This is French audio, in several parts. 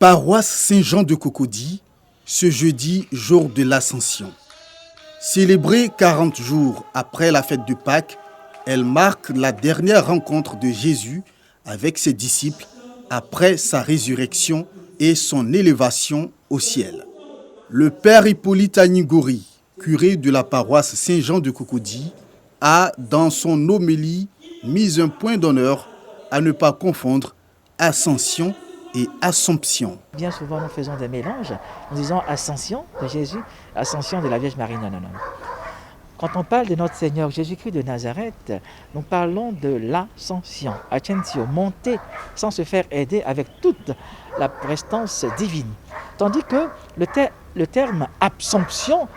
Paroisse Saint-Jean de Cocody, ce jeudi, jour de l'Ascension. Célébrée 40 jours après la fête de Pâques, elle marque la dernière rencontre de Jésus avec ses disciples après sa résurrection et son élévation au ciel. Le père Hippolyte Anigori, curé de la paroisse Saint-Jean de Cocody, a, dans son homélie, mis un point d'honneur à ne pas confondre ascension et assomption. Bien souvent, nous faisons des mélanges en disant ascension de Jésus, ascension de la Vierge Marie. Non. Quand on parle de notre Seigneur Jésus-Christ de Nazareth, nous parlons de l'ascension, ascensio, monter sans se faire aider avec toute la prestance divine. Tandis que le terme assomption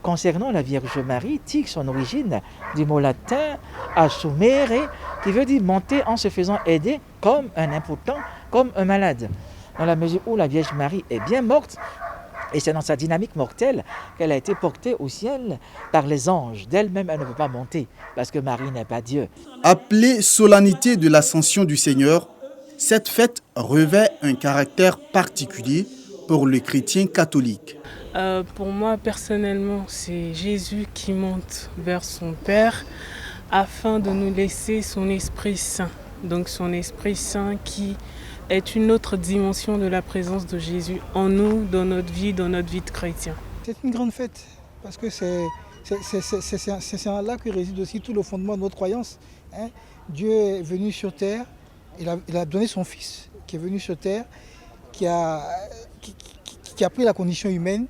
concernant la Vierge Marie tire son origine du mot latin assumere, qui veut dire monter en se faisant aider comme un impotent, comme un malade. Dans la mesure où la Vierge Marie est bien morte, et c'est dans sa dynamique mortelle qu'elle a été portée au ciel par les anges. D'elle-même, elle ne peut pas monter, parce que Marie n'est pas Dieu. Appelée solennité de l'Ascension du Seigneur, cette fête revêt un caractère particulier pour le chrétien catholique. Pour moi, personnellement, c'est Jésus qui monte vers son Père afin de nous laisser son Esprit Saint. Donc son Esprit Saint qui est une autre dimension de la présence de Jésus en nous, dans notre vie de chrétien. C'est une grande fête parce que c'est là que réside aussi tout le fondement de notre croyance. Dieu est venu sur terre, il a donné son Fils qui est venu sur terre, qui a pris la condition humaine,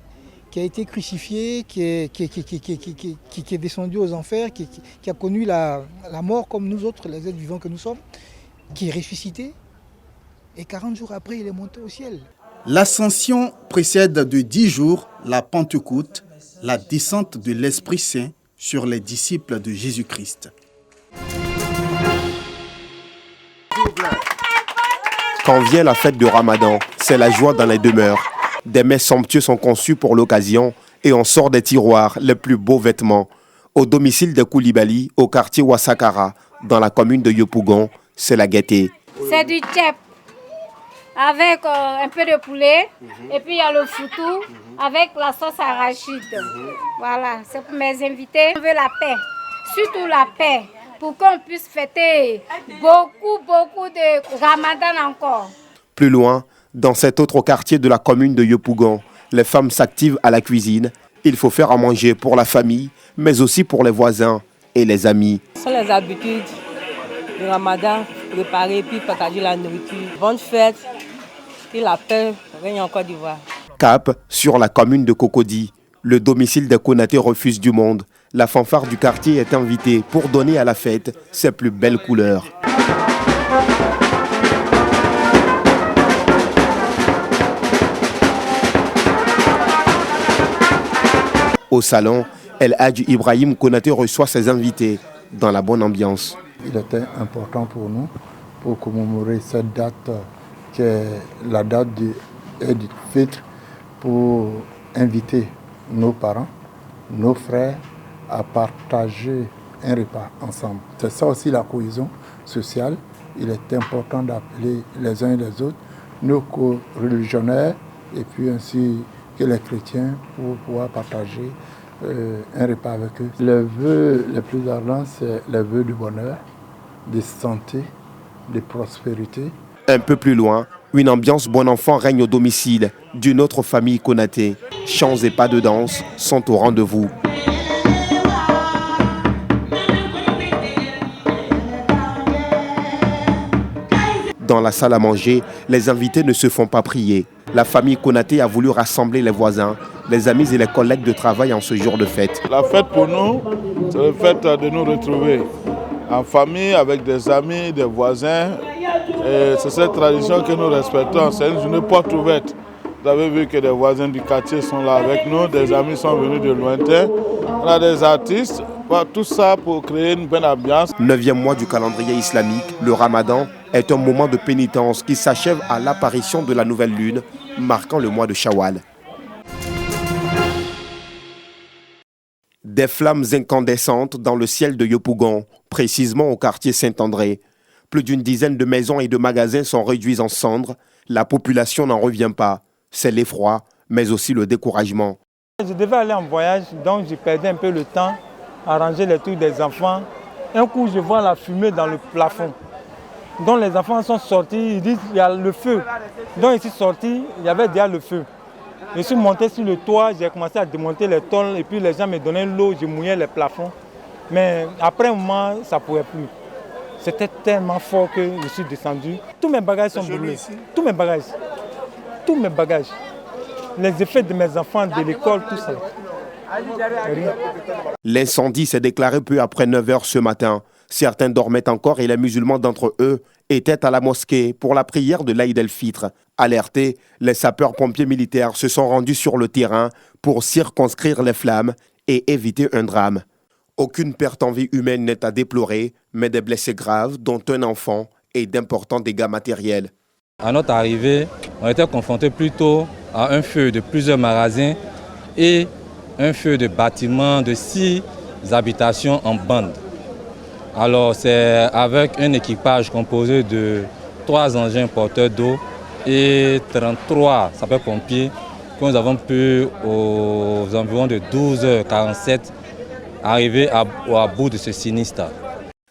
qui a été crucifié, qui est descendu aux enfers, qui a connu la mort comme nous autres, les êtres vivants que nous sommes, qui est ressuscité. Et 40 jours après, il est monté au ciel. L'Ascension précède de 10 jours la Pentecôte, la descente de l'Esprit Saint sur les disciples de Jésus-Christ. Quand vient la fête de Ramadan, c'est la joie dans les demeures. Des mets somptueux sont conçus pour l'occasion et on sort des tiroirs les plus beaux vêtements. Au domicile de Koulibaly, au quartier Ouassakara, dans la commune de Yopougon, c'est la gaieté. C'est du tchèp avec un peu de poulet et puis il y a le foutou avec la sauce arachide. Voilà, c'est pour mes invités. On veut la paix, surtout la paix, pour qu'on puisse fêter beaucoup de Ramadan encore. Plus loin, dans cet autre quartier de la commune de Yopougon, les femmes s'activent à la cuisine. Il faut faire à manger pour la famille, mais aussi pour les voisins et les amis. Ce sont les habitudes du Ramadan, préparer puis partager la nourriture. Bonne fête, que la paix règne en Côte d'Ivoire. Cap sur la commune de Cocody. Le domicile des Konaté refuse du monde. La fanfare du quartier est invitée pour donner à la fête ses plus belles couleurs. Au salon, El Hadj Ibrahim Konaté reçoit ses invités dans la bonne ambiance. Il était important pour nous, pour commémorer cette date qui est la date du Eid al-Fitr, pour inviter nos parents, nos frères à partager un repas ensemble. C'est ça aussi la cohésion sociale. Il est important d'appeler les uns et les autres, nos co-religionnaires et puis ainsi que les chrétiens pour pouvoir partager un repas avec eux. Les vœux les plus ardents, c'est les vœux du bonheur, de santé, de prospérité. Un peu plus loin, une ambiance bon enfant règne au domicile d'une autre famille Konaté. Chants et pas de danse sont au rendez-vous. Dans la salle à manger, les invités ne se font pas prier. La famille Konaté a voulu rassembler les voisins, les amis et les collègues de travail en ce jour de fête. La fête pour nous, c'est le fait de nous retrouver en famille, avec des amis, des voisins. Et c'est cette tradition que nous respectons. C'est une journée porte ouverte. Vous avez vu que des voisins du quartier sont là avec nous, des amis sont venus de lointain. On a des artistes, tout ça pour créer une bonne ambiance. 9e mois du calendrier islamique, le Ramadan est un moment de pénitence qui s'achève à l'apparition de la nouvelle lune, marquant le mois de Shawwal. Des flammes incandescentes dans le ciel de Yopougon, précisément au quartier Saint-André. Plus d'une dizaine de maisons et de magasins sont réduits en cendres. La population n'en revient pas. C'est l'effroi, mais aussi le découragement. Je devais aller en voyage, donc j'ai perdu un peu le temps à ranger les trucs des enfants. Un coup, je vois la fumée dans le plafond. Donc les enfants sont sortis, ils disent qu'il y a le feu. Donc ils sont sortis, il y avait déjà le feu. Je suis monté sur le toit, j'ai commencé à démonter les tôles et puis les gens me donnaient l'eau, je mouillais les plafonds. Mais après un moment, ça ne pouvait plus. C'était tellement fort que je suis descendu. Tous mes bagages sont brûlés. Tous mes bagages. Tous mes bagages. Les effets de mes enfants, de l'école, tout ça. Rien. L'incendie s'est déclaré peu après 9h ce matin. Certains dormaient encore et les musulmans d'entre eux étaient à la mosquée pour la prière de l'Aïd el-Fitr. Alertés, les sapeurs-pompiers militaires se sont rendus sur le terrain pour circonscrire les flammes et éviter un drame. Aucune perte en vie humaine n'est à déplorer, mais des blessés graves, dont un enfant, et d'importants dégâts matériels. À notre arrivée, on était confrontés plutôt à un feu de plusieurs magasins et un feu de bâtiments de 6 habitations en bande. Alors c'est avec un équipage composé de 3 engins porteurs d'eau et 33 sapeurs-pompiers que nous avons pu, aux environs de 12h47, arriver à bout de ce sinistre.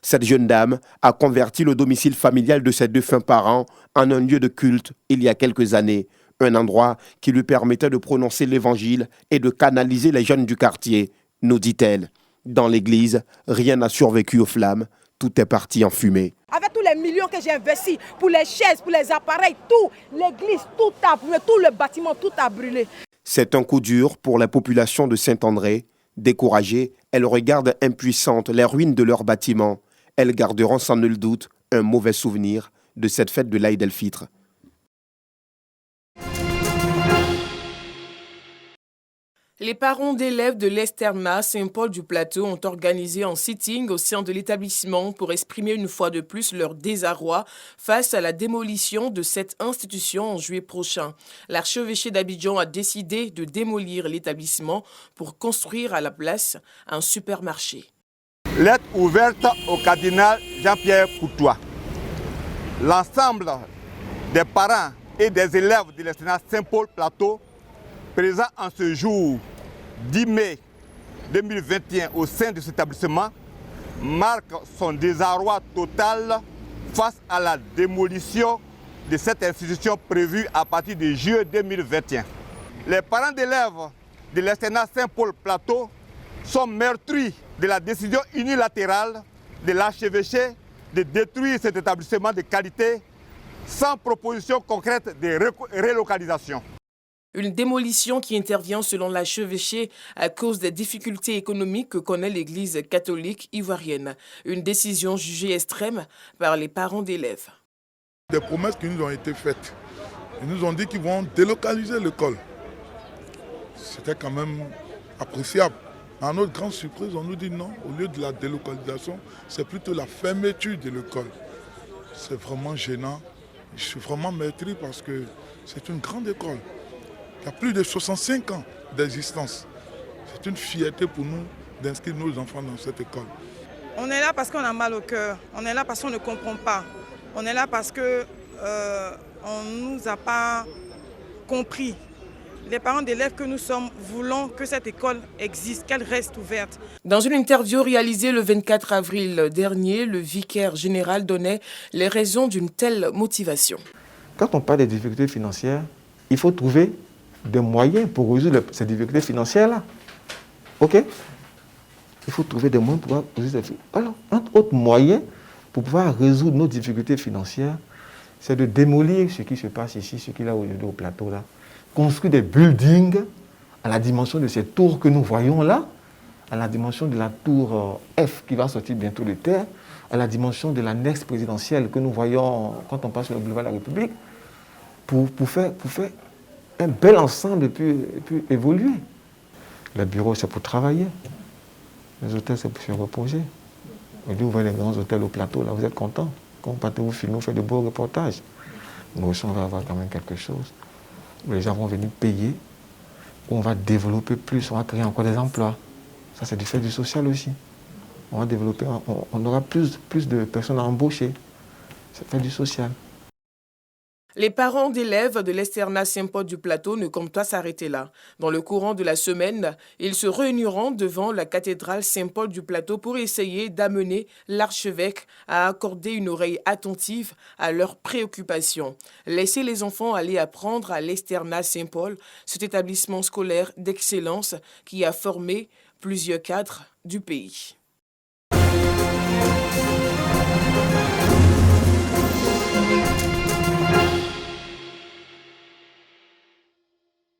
Cette jeune dame a converti le domicile familial de ses défunts parents en un lieu de culte il y a quelques années. Un endroit qui lui permettait de prononcer l'évangile et de canaliser les jeunes du quartier, nous dit-elle. Dans l'église, rien n'a survécu aux flammes, tout est parti en fumée. Avec tous les millions que j'ai investis pour les chaises, pour les appareils, tout, l'église, tout a brûlé, tout le bâtiment, tout a brûlé. C'est un coup dur pour la population de Saint-André. Découragées, elles regardent impuissantes les ruines de leurs bâtiments. Elles garderont sans nul doute un mauvais souvenir de cette fête de l'Aïd el-Fitr. Les parents d'élèves de l'Esterma Saint-Paul-du-Plateau ont organisé un sitting au sein de l'établissement pour exprimer une fois de plus leur désarroi face à la démolition de cette institution en juillet prochain. L'archevêché d'Abidjan a décidé de démolir l'établissement pour construire à la place un supermarché. Lettre ouverte au cardinal Jean-Pierre Coutois. L'ensemble des parents et des élèves de l'Esterma Saint-Paul-Plateau présent en ce jour 10 mai 2021 au sein de cet établissement marque son désarroi total face à la démolition de cette institution prévue à partir de juillet 2021. Les parents d'élèves de l'Esterma Saint-Paul-Plateau sont meurtris de la décision unilatérale de l'archevêché de détruire cet établissement de qualité sans proposition concrète de relocalisation. Une démolition qui intervient selon l'archevêché à cause des difficultés économiques que connaît l'Église catholique ivoirienne. Une décision jugée extrême par les parents d'élèves. Des promesses qui nous ont été faites. Ils nous ont dit qu'ils vont délocaliser l'école. C'était quand même appréciable. À notre grande surprise, on nous dit non, au lieu de la délocalisation, c'est plutôt la fermeture de l'école. C'est vraiment gênant. Je suis vraiment meurtri parce que c'est une grande école. Il y a plus de 65 ans d'existence. C'est une fierté pour nous d'inscrire nos enfants dans cette école. On est là parce qu'on a mal au cœur. On est là parce qu'on ne comprend pas. On est là parce qu'on ne nous a pas compris. Les parents d'élèves que nous sommes voulons que cette école existe, qu'elle reste ouverte. Dans une interview réalisée le 24 avril dernier, le vicaire général donnait les raisons d'une telle motivation. Quand on parle des difficultés financières, il faut trouver des moyens pour résoudre ces difficultés financières-là. OK? Il faut trouver des moyens pour résoudre ces difficultés. Alors, un autre moyen pour pouvoir résoudre nos difficultés financières, c'est de démolir ce qui se passe ici, ce qu'il y a aujourd'hui au plateau là. Construire des buildings à la dimension de ces tours que nous voyons là, à la dimension de la tour F qui va sortir bientôt de terre, à la dimension de l'annexe présidentielle que nous voyons quand on passe sur le boulevard de la République, pour faire un bel ensemble et puis évoluer. Le bureau, c'est pour travailler. Les hôtels, c'est pour se reposer. Et vous voyez les grands hôtels au plateau, là, vous êtes contents. Quand vous partez, vous filmez, vous faites de beaux reportages. Nous aussi, on va avoir quand même quelque chose. Les gens vont venir payer, on va développer plus, on va créer encore des emplois. Ça, c'est du fait du social aussi. On va développer, on aura plus de personnes à embaucher. C'est fait du social. Les parents d'élèves de l'Externat Saint-Paul du Plateau ne comptent pas s'arrêter là. Dans le courant de la semaine, ils se réuniront devant la cathédrale Saint-Paul du Plateau pour essayer d'amener l'archevêque à accorder une oreille attentive à leurs préoccupations. Laisser les enfants aller apprendre à l'Externat Saint-Paul, cet établissement scolaire d'excellence qui a formé plusieurs cadres du pays.